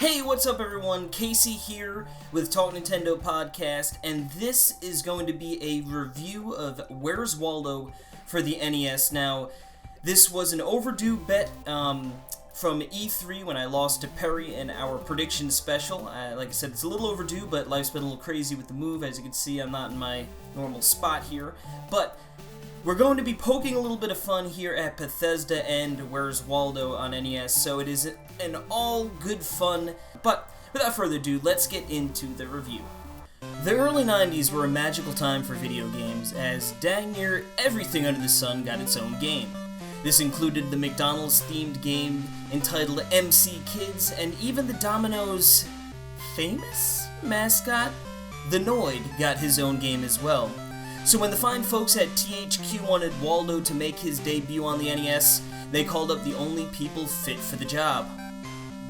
Hey, what's up everyone? Casey here with Talk Nintendo Podcast, and this is going to be a review of Where's Waldo for the NES. Now, this was an overdue bet from E3 when I lost to Perry in our prediction special. Like I said, it's a little overdue, but life's been a little crazy with the move. As you can see, I'm not in my normal spot here, but we're going to be poking a little bit of fun here at Bethesda and Where's Waldo on NES, so it is an all good fun. But without further ado, let's get into the review. The early 90s were a magical time for video games, as dang near everything under the sun got its own game. This included the McDonald's-themed game entitled MC Kids, and even the Domino's famous mascot, the Noid, got his own game as well. So when the fine folks at THQ wanted Waldo to make his debut on the NES, they called up the only people fit for the job.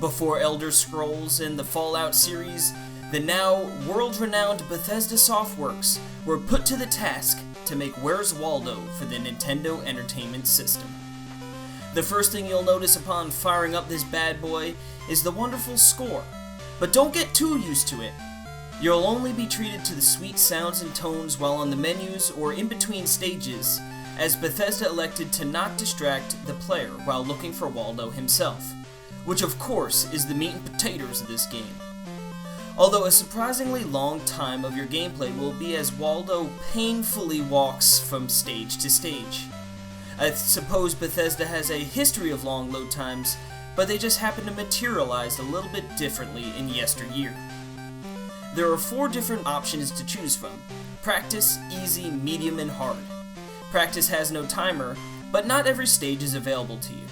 Before Elder Scrolls and the Fallout series, the now world-renowned Bethesda Softworks were put to the task to make Where's Waldo for the Nintendo Entertainment System. The first thing you'll notice upon firing up this bad boy is the wonderful score, but don't get too used to it. You'll only be treated to the sweet sounds and tones while on the menus or in between stages, as Bethesda elected to not distract the player while looking for Waldo himself, which of course is the meat and potatoes of this game. Although a surprisingly long time of your gameplay will be as Waldo painfully walks from stage to stage. I suppose Bethesda has a history of long load times, but they just happen to materialize a little bit differently in yesteryear. There are 4 different options to choose from: practice, easy, medium, and hard. Practice has no timer, but not every stage is available to you.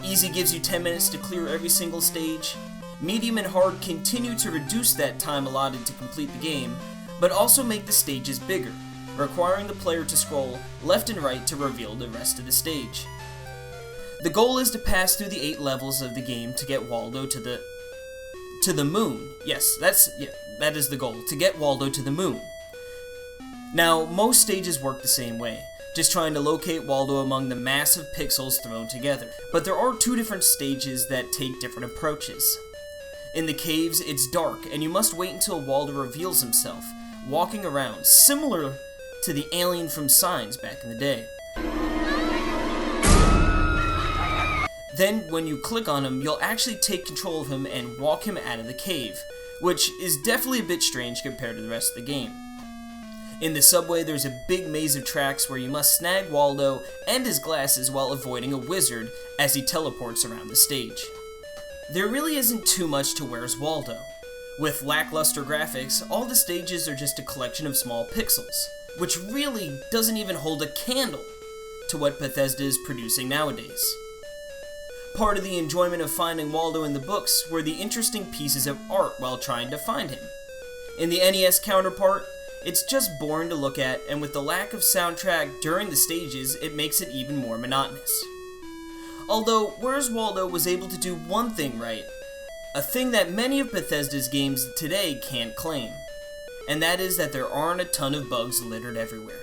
Easy gives you 10 minutes to clear every single stage. Medium and hard continue to reduce that time allotted to complete the game, but also make the stages bigger, requiring the player to scroll left and right to reveal the rest of the stage. The goal is to pass through the 8 levels of the game to get Waldo to the moon. Yes, that is the goal, to get Waldo to the moon. Now, most stages work the same way, just trying to locate Waldo among the massive pixels thrown together. But there are 2 different stages that take different approaches. In the caves, it's dark, and you must wait until Waldo reveals himself, walking around, similar to the alien from Signs back in the day. Then, when you click on him, you'll actually take control of him and walk him out of the cave, which is definitely a bit strange compared to the rest of the game. In the subway, there's a big maze of tracks where you must snag Waldo and his glasses while avoiding a wizard as he teleports around the stage. There really isn't too much to Where's Waldo. With Lackluster Graphics, all the stages are just a collection of small pixels, which really doesn't even hold a candle to what Bethesda is producing nowadays. Part of the enjoyment of finding Waldo in the books were the interesting pieces of art while trying to find him. In the NES counterpart, it's just boring to look at, and with the lack of soundtrack during the stages, it makes it even more monotonous. Although, Where's Waldo was able to do one thing right, a thing that many of Bethesda's games today can't claim, and that is that there aren't a ton of bugs littered everywhere.